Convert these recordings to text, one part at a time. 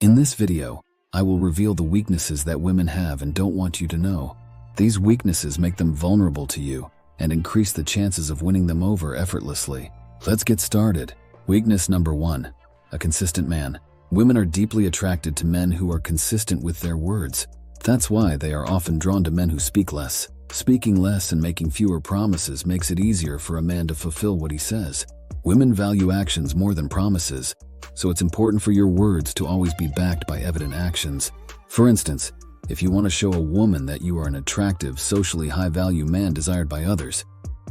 In this video, I will reveal the weaknesses that women have and don't want you to know. These weaknesses make them vulnerable to you and increase the chances of winning them over effortlessly. Let's get started. Weakness number 1. A consistent man. Women are deeply attracted to men who are consistent with their words. That's why they are often drawn to men who speak less. Speaking less and making fewer promises makes it easier for a man to fulfill what he says. Women value actions more than promises, so it's important for your words to always be backed by evident actions. For instance, if you want to show a woman that you are an attractive, socially high-value man desired by others,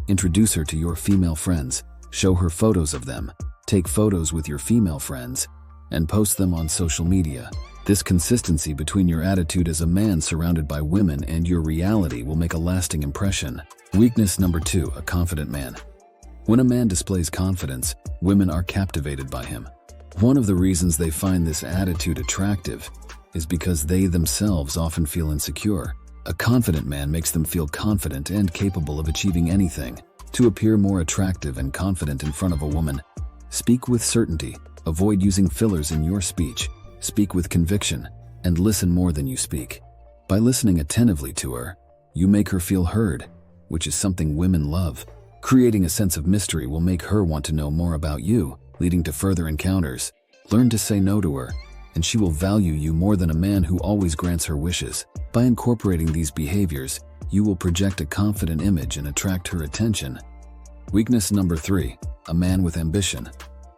introduce her to your female friends, show her photos of them, take photos with your female friends, and post them on social media. This consistency between your attitude as a man surrounded by women and your reality will make a lasting impression. Weakness number 2, a confident man. When a man displays confidence, women are captivated by him. One of the reasons they find this attitude attractive is because they themselves often feel insecure. A confident man makes them feel confident and capable of achieving anything. To appear more attractive and confident in front of a woman, speak with certainty, avoid using fillers in your speech, speak with conviction, and listen more than you speak. By listening attentively to her, you make her feel heard, which is something women love. Creating a sense of mystery will make her want to know more about you, leading to further encounters. Learn to say no to her, and she will value you more than a man who always grants her wishes. By incorporating these behaviors, you will project a confident image and attract her attention. Weakness number 3, a man with ambition.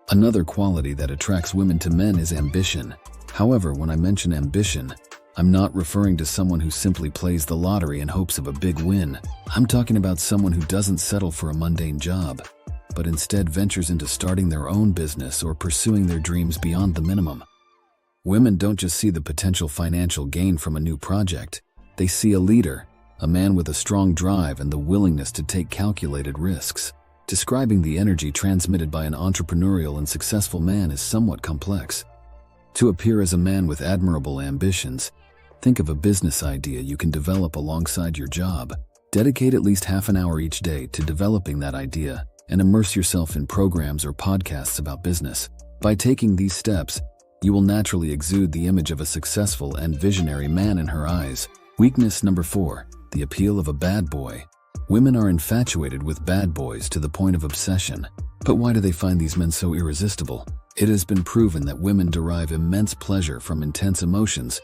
Another quality that attracts women to men is ambition. However, when I mention ambition, I'm not referring to someone who simply plays the lottery in hopes of a big win. I'm talking about someone who doesn't settle for a mundane job, but instead ventures into starting their own business or pursuing their dreams beyond the minimum. Women don't just see the potential financial gain from a new project. They see a leader, a man with a strong drive and the willingness to take calculated risks. Describing the energy transmitted by an entrepreneurial and successful man is somewhat complex. To appear as a man with admirable ambitions, think of a business idea you can develop alongside your job. Dedicate at least half an hour each day to developing that idea and immerse yourself in programs or podcasts about business. By taking these steps, you will naturally exude the image of a successful and visionary man in her eyes. Weakness number 4, the appeal of a bad boy. Women are infatuated with bad boys to the point of obsession. But why do they find these men so irresistible? It has been proven that women derive immense pleasure from intense emotions,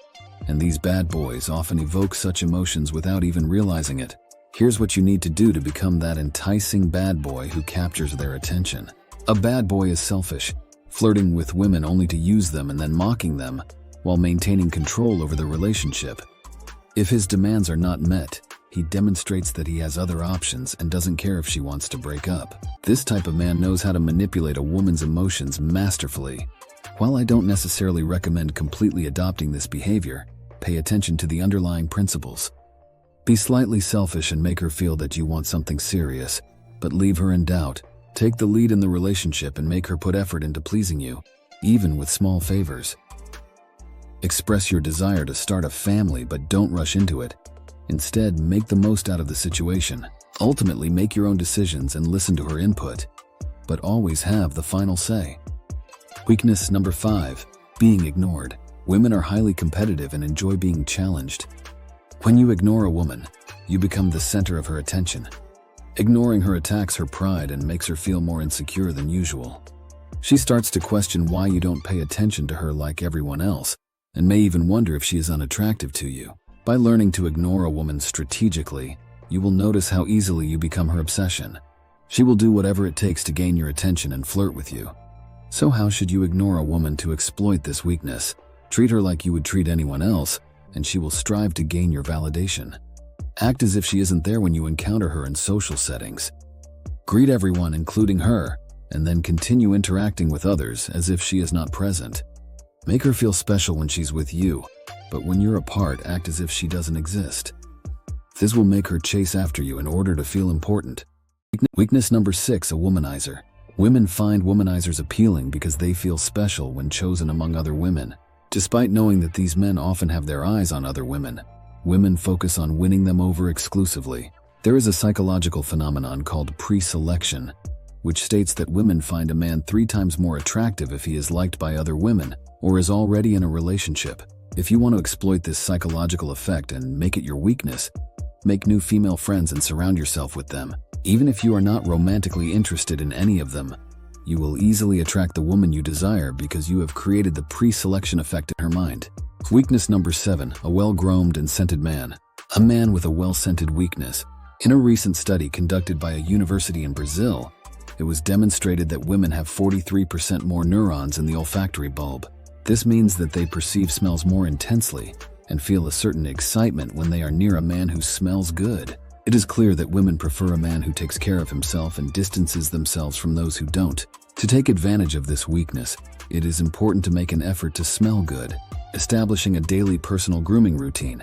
and these bad boys often evoke such emotions without even realizing it. Here's what you need to do to become that enticing bad boy who captures their attention. A bad boy is selfish, flirting with women only to use them and then mocking them, while maintaining control over the relationship. If his demands are not met, he demonstrates that he has other options and doesn't care if she wants to break up. This type of man knows how to manipulate a woman's emotions masterfully. While I don't necessarily recommend completely adopting this behavior, pay attention to the underlying principles. Be slightly selfish and make her feel that you want something serious, but leave her in doubt. Take the lead in the relationship and make her put effort into pleasing you, even with small favors. Express your desire to start a family, but don't rush into it. Instead, make the most out of the situation. Ultimately, make your own decisions and listen to her input, but always have the final say. Weakness number 5, being ignored. Women are highly competitive and enjoy being challenged. When you ignore a woman, you become the center of her attention. Ignoring her attacks her pride and makes her feel more insecure than usual. She starts to question why you don't pay attention to her like everyone else, and may even wonder if she is unattractive to you. By learning to ignore a woman strategically, you will notice how easily you become her obsession. She will do whatever it takes to gain your attention and flirt with you. So how should you ignore a woman to exploit this weakness? Treat her like you would treat anyone else, and she will strive to gain your validation. Act as if she isn't there when you encounter her in social settings. Greet everyone, including her, and then continue interacting with others as if she is not present. Make her feel special when she's with you, but when you're apart, act as if she doesn't exist. This will make her chase after you in order to feel important. Weakness number 6, a womanizer. Women find womanizers appealing because they feel special when chosen among other women. Despite knowing that these men often have their eyes on other women, women focus on winning them over exclusively. There is a psychological phenomenon called pre-selection. which states that women find a man 3 times more attractive if he is liked by other women or is already in a relationship. If you want to exploit this psychological effect and make it your weakness, make new female friends and surround yourself with them. Even if you are not romantically interested in any of them, you will easily attract the woman you desire because you have created the pre-selection effect in her mind. Weakness number 7, a well-groomed and scented man. A man with a well-scented weakness. In a recent study conducted by a university in Brazil, it was demonstrated that women have 43% more neurons in the olfactory bulb. This means that they perceive smells more intensely and feel a certain excitement when they are near a man who smells good. It is clear that women prefer a man who takes care of himself and distances themselves from those who don't. To take advantage of this weakness, it is important to make an effort to smell good, establishing a daily personal grooming routine,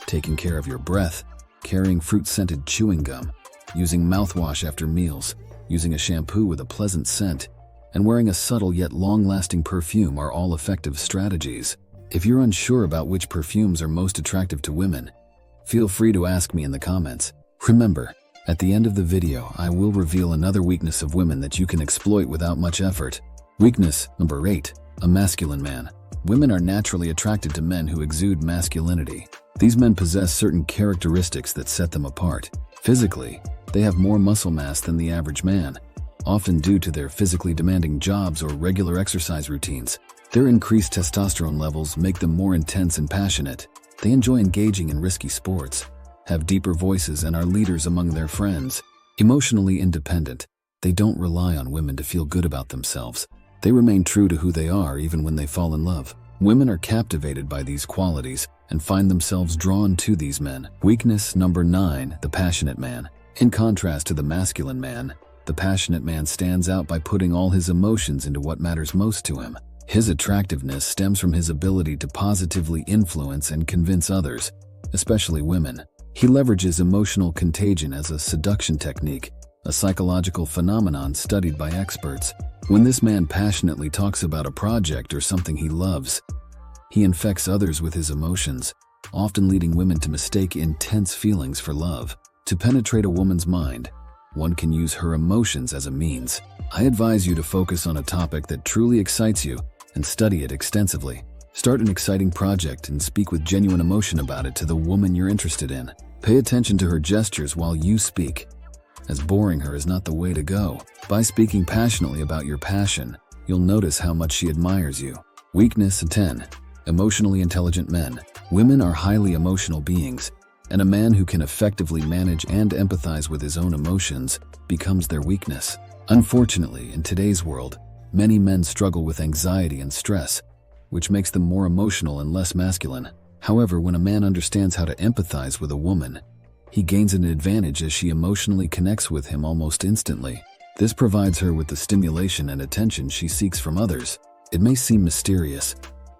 taking care of your breath, carrying fruit-scented chewing gum, using mouthwash after meals, using a shampoo with a pleasant scent, and wearing a subtle yet long-lasting perfume are all effective strategies. If you're unsure about which perfumes are most attractive to women, feel free to ask me in the comments. Remember, at the end of the video, I will reveal another weakness of women that you can exploit without much effort. Weakness number 8, a masculine man. Women are naturally attracted to men who exude masculinity. These men possess certain characteristics that set them apart. Physically, they have more muscle mass than the average man, often due to their physically demanding jobs or regular exercise routines. Their increased testosterone levels make them more intense and passionate. They enjoy engaging in risky sports, have deeper voices, and are leaders among their friends. Emotionally independent, they don't rely on women to feel good about themselves. They remain true to who they are even when they fall in love. Women are captivated by these qualities and find themselves drawn to these men. Weakness number 9, the passionate man. In contrast to the masculine man, the passionate man stands out by putting all his emotions into what matters most to him. His attractiveness stems from his ability to positively influence and convince others, especially women. He leverages emotional contagion as a seduction technique, a psychological phenomenon studied by experts. When this man passionately talks about a project or something he loves, he infects others with his emotions, often leading women to mistake intense feelings for love. To penetrate a woman's mind, one can use her emotions as a means. I advise you to focus on a topic that truly excites you and study it extensively. Start an exciting project and speak with genuine emotion about it to the woman you're interested in. Pay attention to her gestures while you speak, as boring her is not the way to go. By speaking passionately about your passion, you'll notice how much she admires you. Weakness 10. Emotionally intelligent men. Women are highly emotional beings, and a man who can effectively manage and empathize with his own emotions becomes their weakness. Unfortunately, in today's world, many men struggle with anxiety and stress, which makes them more emotional and less masculine. However, when a man understands how to empathize with a woman, he gains an advantage as she emotionally connects with him almost instantly. This provides her with the stimulation and attention she seeks from others. It may seem mysterious,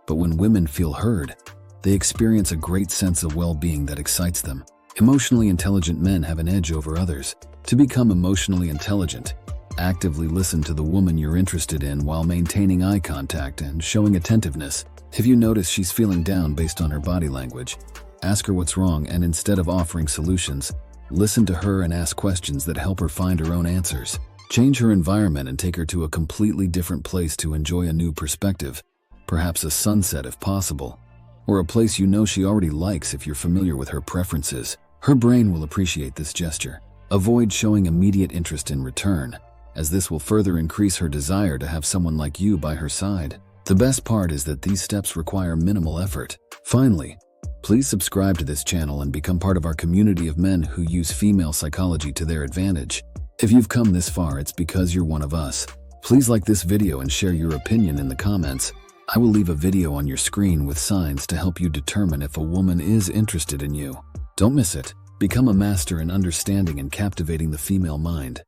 but when women feel heard, they experience a great sense of well-being that excites them. Emotionally intelligent men have an edge over others. To become emotionally intelligent, actively listen to the woman you're interested in while maintaining eye contact and showing attentiveness. If you notice she's feeling down based on her body language, ask her what's wrong, and instead of offering solutions, listen to her and ask questions that help her find her own answers. Change her environment and take her to a completely different place to enjoy a new perspective, perhaps a sunset if possible, or a place you know she already likes if you're familiar with her preferences. Her brain will appreciate this gesture. Avoid showing immediate interest in return, as this will further increase her desire to have someone like you by her side. The best part is that these steps require minimal effort. Finally, please subscribe to this channel and become part of our community of men who use female psychology to their advantage. If you've come this far, it's because you're one of us. Please like this video and share your opinion in the comments. I will leave a video on your screen with signs to help you determine if a woman is interested in you. Don't miss it. Become a master in understanding and captivating the female mind.